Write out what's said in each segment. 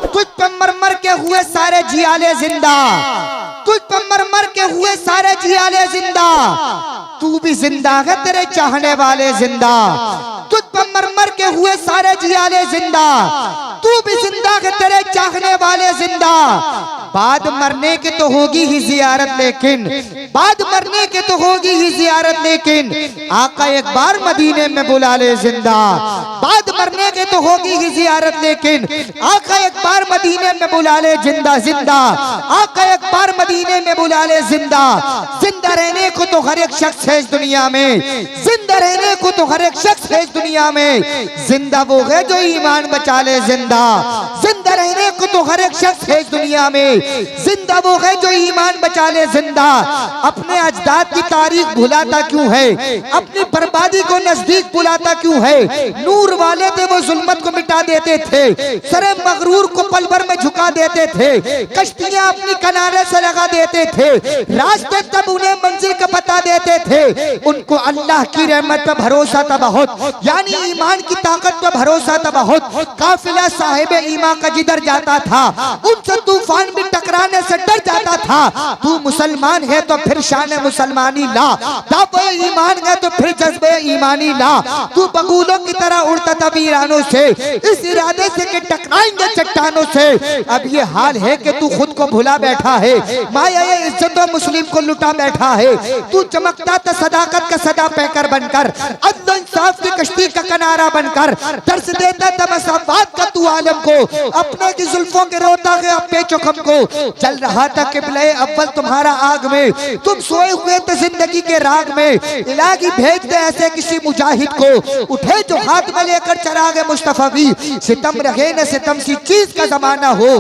तुझ पे मर मर के हुए सारे जियाले जिंदा, तुझ पे मर मर के हुए सारे जियाले जिंदा, तू भी जिंदा है तेरे चाहने वाले जिंदा। तुझ पे मर मर के हुए सारे जियाले जिंदा, तू भी जिंदा है तेरे चाहने वाले जिंदा। बाद मरने के तो होगी ही जियारत, लेकिन बाद मरने के तो होगी ही जियारत, लेकिन आका एक बार मदीने में बुला ले जिंदा। बाद मरने के तो होगी ही जियारत, लेकिन आका एक बार मदीने में बुला ले जिंदा जिंदा। आका एक बार मदीने में बुला ले जिंदा। जिंदा रहने को तो हर एक शख्स है इस दुनिया में, जिंदा रहने को तो हर एक शख्स है इस दुनिया में। जिंदा वो है जो ईमान बचा ले जिंदा। जिंदा रहने को तो हर एक शख्स है इस दुनिया में, जिंदा वो है जो ईमान बचा ले जिंदा। अपने अजदाद की तारीख भुलाता क्यों है, अपनी बर्बादी को नजदीक बुलाता क्यों है। नूर वाले थे वो जुल्मत को मिटा देते थे, सरे मगरूर को पल भर में झुका देते थे, कश्तियां अपनी किनारे से लगा देते थे, रास्ते तब उन्हें मंजिल का बता देते थे। उनको अल्लाह की रहमत पर भरोसा था बहुत, यानी ईमान की ताकत पर भरोसा था बहुत। काफिला साहिब ईमान का जिधर जाता था उनसे तूफान भी टकराने से डर जाता था। तू मुसलमान है तो फिर शान मुसलमानी ला, दावे ईमान है तो फिर जज्बे ईमानी ला। तू बगुलों की तरह उड़ता था वीरानों से, इस इरादे से कि टकराएंगे चट्टानों से। अब ये हाल है कि तू खुद को भुला बैठा है, माया ये इज्जतों मुस्लिम को लुटा बैठा है। तू चमकता था सदाकत का सदा पैकर बनकर, अदल इंसाफ की कश्ती का किनारा बनकर, दर्श देता था मसाफात का तू आलम को। अपने की जुल्फों के रोता गया पेचोखम को, चल रहा था किबले अव्वल तुम्हारा आग में, तुम सोए हुए थे जिंदगी के राग में। इलाही भेज दे ऐसे किसी मुजाहिद को, उठे जो हाथ में लेकर चरागे मुस्तफा भी। सितम रहे न सितम सी चीज का जमाना हो।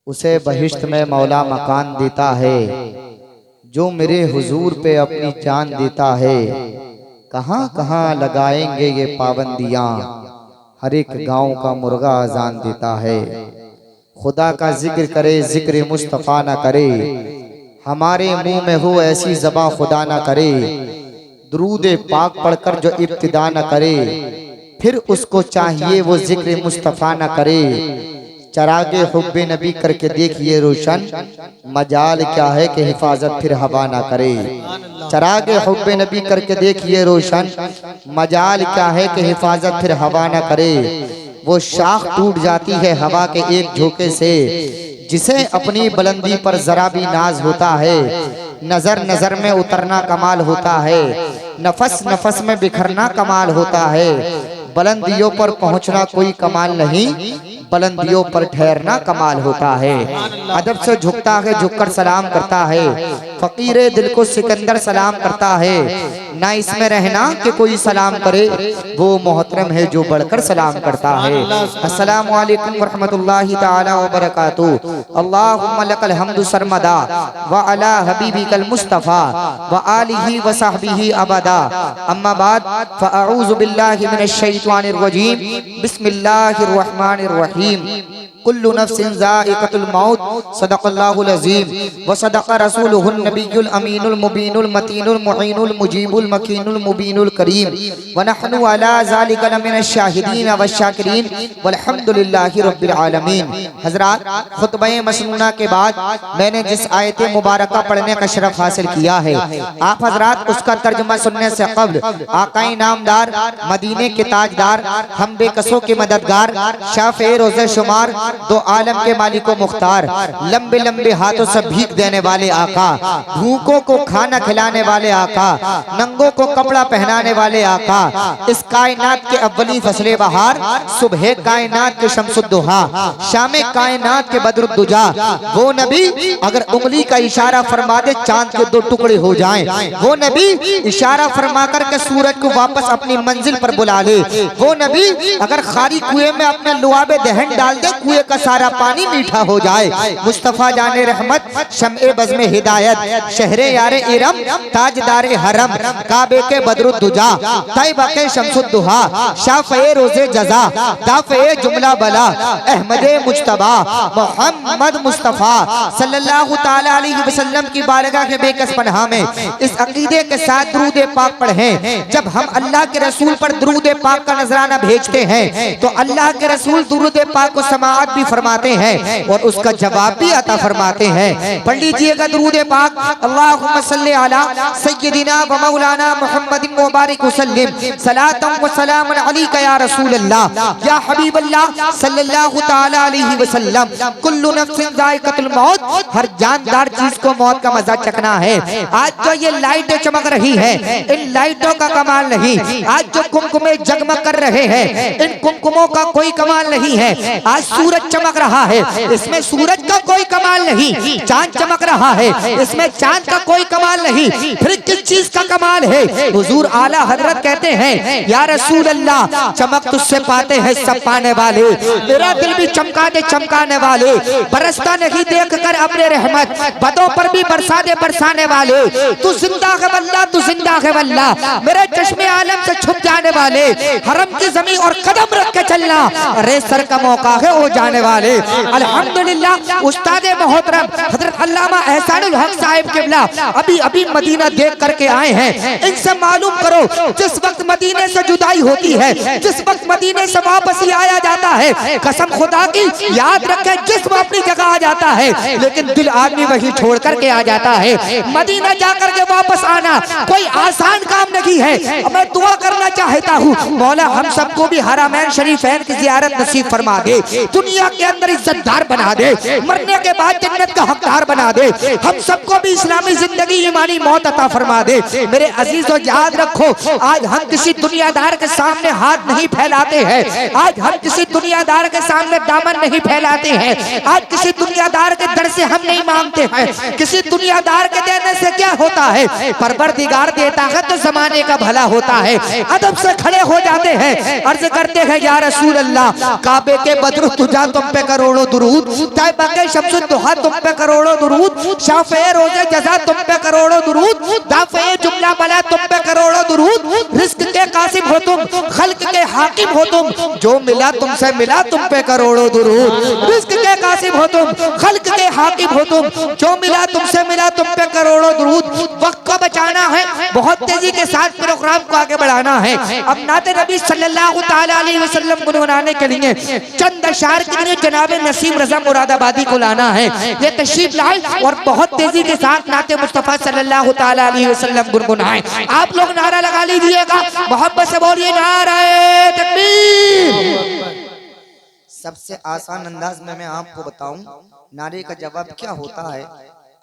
उसे बहिश्त में मौला मकान देता है, जो मेरे हुजूर पे अपनी जान देता है। कहाँ कहाँ लगाएंगे ये पाबंदियाँ, हर एक गांव का मुर्गा अजान देता है। खुदा का जिक्र करे जिक्र मुस्तफ़ा ना करे, हमारे मुंह में हो ऐसी ज़बां खुदा ना करे। दुरूद पाक पढ़कर जो इब्तिदा न करे, फिर उसको चाहिए वो जिक्र मुस्तफ़ा ना करे। चरागे हुब्बे नबी करके देखिए रोशन, मजाल क्या है कि हिफाजत फिर हवा ना करे। चरागे हुब्बे नबी करके देखिए रोशन, मजाल क्या है कि हिफाजत फिर हवा ना करे। वो शाख टूट जाती है हवा के एक झोंके से, जिसे अपनी बुलंदी पर जरा भी नाज होता है। नजर नजर में उतरना कमाल होता है, नफस नफस में बिखरना कमाल होता है। बुलंदियों पर पहुंचना कोई कमाल नहीं, बुलंदियों पर ठहरना कमाल होता है। अदब से झुकता है, झुककर सलाम करता है। फकीरे दिल को सिकंदर सलाम करता है। ना इसमें रहना कि कोई सलाम करे, वो मोहतरम है जो बढ़कर सलाम करता है। अस्सलामु अलैकुम वरहमतुल्लाहि ताला व बरकातुहू। अल्लाहुम्मा लकल हम्दु सरमदा व अला हबीबिकल मुस्तफा व आलिहि व सहबिहि अबदा। अम्मा बाद फअऊज़ु बिल्लाहि मिनश शैतानिर रजीम। बिस्मिल्लाहिर रहमानिर रहीम। कुल्लु नफ्सिन ज़ाइक़तुल मौत, सदक़ल्लाहुल अज़ीम व सदक़ रसूलुहुन नबियुल अमीनुल मुबीनुल मतीनुल मुईनुल मुजीबुल मकीनुल मुबीनुल करीम व नहनु अला ज़ालिका लमिनश शाहिदीन व शाकिरीन वल्हम्दुलिल्लाहि रब्बिल आलमीन। हज़रात, खुतबे मसनूना के बाद मैंने जिस आयत मुबारका पढ़ने का शरफ हासिल किया है, आप हज़रात उसका तर्जुमा सुनने से कब्ल आकाए नामदार, मदीने के ताजदार, हम बेकसों के मददगार, शाफ़े रोज़े शुमार, दो आलम के मालिको मुख्तार, लंबे लंबे हाथों से भीख देने वाले आका, भूखों को खाना खिलाने वाले आका, नंगों को कपड़ा पहनाने वाले आका, इस कायनात के अव्वली फसले बहार, सुबह कायनात के शम्सुद्दुहा, शामे कायनात के बद्रुद्दुजा, वो नबी अगर उंगली का इशारा फरमा दे चांद के दो टुकड़े हो जाएं, वो नबी इशारा फरमा कर के सूरज को वापस अपनी मंजिल पर बुला ले, वो नबी अगर खारी कुएं में अपने लुआबे दहन डाल दे, कुएं का सारा पानी मीठा हो जाए। मुस्तफा जाने रहमत, शम्ए बज़्म हिदायत, शहरे यारे इरम, ताजदारे हरम, काबे के बद्रुद्दुजा, तैबा के शम्सुद्दुहा, शाफ़े रोज़े जज़ा, दाफ़े जुमला बला, अहमदे मुज्तबा मोहम्मद मुस्तफ़ा सल्लल्लाहु ताला अलैहि वसल्लम की बारगाह के बेकस पनाह में इस अकीदे के साथ दुरूद पाक पढ़ें। जब हम अल्लाह के रसूल पर दुरूद पाक का का नजराना भेजते हैं तो अल्लाह के रसूल दुरूद पाक को समाअत भी फरमाते हैं और उसका जवाब भी अता फरमाते हैं। पढ़ लीजिएगा दुरूद पाक, अल्लाहुम्मा सल्ली अला सय्यदिना व मौलाना मुहम्मदिन मुबारक वसल्लिम सलातम व सलामन अलैका या रसूल अल्लाह या हबीब अल्लाह सल्लल्लाहु तआला अलैहि वसल्लम। कुल्लु नफ्सिन जायकातुल मौत, हर जानदार चीज को मौत का मजा चखना है। आज जो ये लाइटें चमक रही है, इन लाइटों का कमाल नहीं। आज जो कुमकुमे जगमग कर रहे हैं, इन कुमकुमों का कोई कमाल नहीं है। आज सूरज चमक रहा है, इसमें सूरज का कोई कमाल नहीं। चांद चमक रहा है, इसमें चांद का कोई कमाल नहीं। फिर किस चीज का कमाल है? हुजूर आला हजरत कहते हैं या रसूल अल्लाह, चमक तुझसे पाते हैं सब पाने वाले, मेरा दिल भी चमका दे चमकाने वाले। बरसता नहीं देख कर अपने रहमत, बदों पर भी बरसा दे बरसाने वाले। तू जिंदा है वल्लाह, तू जिंदा है वल्लाह, मेरे चश्मे आलम से छुप जाने वाले। हरम की जमीन और कदम रख के चलना, अरे सर का मौका है वो जाने वाले। अल्हम्दुलिल्लाह उस्ताद मोहतरम हजरत अल्लामा एहसानुल हक साहिब किबला अभी अभी मदीना देख करके आए हैं। इनसे मालूम करो, जिस वक्त मदीने से जुदाई होती है, जिस वक्त मदीने से वापसी आया जाता है, कसम खुदा की याद रखे जिस्म अपनी जगह आ जाता है लेकिन दिल आदमी वही छोड़ करके आ जाता है। मदीना जाकर के वापस आना कोई आसान काम नहीं है। मैं दुआ करना चाहता हूँ, मौला हम सबको भी हरमैन शरीफैन की जियारत नसीब फरमा दे, दुनिया के अंदर इज्जतदार बना दे, मरने के बाद जन्नत का हकदार बना दे। हम सबको भी इस्लामी जिंदगी ईमानी मौत अता फरमा दे। मेरे अजीजों याद रखो, आज हम किसी दुनियादार के सामने हाथ नहीं फैलाते हैं, आज हम किसी दुनियादार के सामने दामन नहीं फैलाते हैं, आज किसी दुनियादार के दर से हम नहीं मांगते हैं। किसी दुनियादार के देने से क्या होता है? परवरदिगार देता है तो जमाने का भला होता है। अदब से खड़े हो जाते हैं, अर्ज करते हैं या रसूल अल्लाह, काबे के बद्र तुझा तुम पे करोड़ों दुरूद, तैयबा के शम्स दुहा तुम पे करोड़ों दुरूद, शाफे रोजे जजा तुम पे करोड़ों दुरूद, दाफे जुमला बला तुम पे करोड़ों दुरूद। रिस्क के कासिम हो तुम, खल्क के हाकिम हो तुम, जो मिला तुमसे मिला तुम पे करोड़ों दुरूद। रिस्क के कासिम हो तुम, खल्क के हाकिम हो तुम, जो मिला तुमसे मिला तुम पे करोड़ों दुरूद। वक्त को बचाना है, बहुत तेजी के साथ प्रोग्राम को आगे बढ़ाना है। अब नाते नबी सल्लल्लाहु तआला अलैहि वसल्लम गुनगुनाने के लिए चंद अशार के लिए जनाब नसीम रजा मुरादाबादी को लाना है। ये तशरीफ लाए और बहुत तेजी के साथ नाते मुस्तफा सल्लल्लाहु तआला अलैहि वसल्लम गुनगुनाए। आप लोग नारा लगा लीजिएगा, मोहब्बत से बोलिए नारे तकबीर। सबसे आसान अंदाज में मैं आपको बताऊं नारे का जवाब क्या होता है।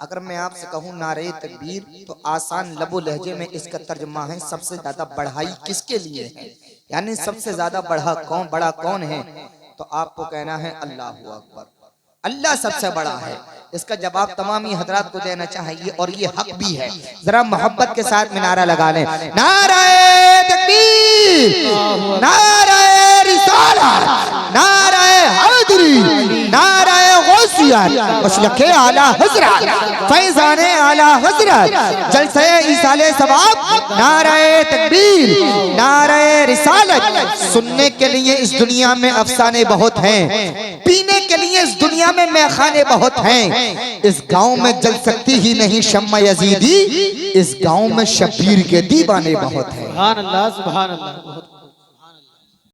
अगर मैं आपसे कहूं नारे तकबीर तो आसान लबो लहजे में इसका तर्जुमा है सबसे ज्यादा बढ़ाई किसके लिए है, यानी सबसे ज्यादा बड़ा कौन है। तो आपको कहना है अल्लाहु अकबर, अल्लाह सबसे बड़ा है। इसका जवाब तमामी हजरात को देना चाहिए और ये हक भी है। जरा मोहब्बत के साथ में नारा लगा लें, नारे तकबीर, नारे रिसालत, नारे हैदरी, नारे गौसियत, मसलके आला हजरत, फैज़ाने आला हजरत, जलसे इसाले सवाब, नारे तकबीर, नारे रिसालत। सुनने के लिए इस दुनिया में अफसाने बहुत हैं, पीने के लिए इस दुनिया में मैखाने बहुत हैं। इस गांव में जल सकती ही नहीं शम्मा यजीदी, इस गांव में शबीर के दीवाने बहुत हैं। सुभान अल्लाह, सुभान अल्लाह।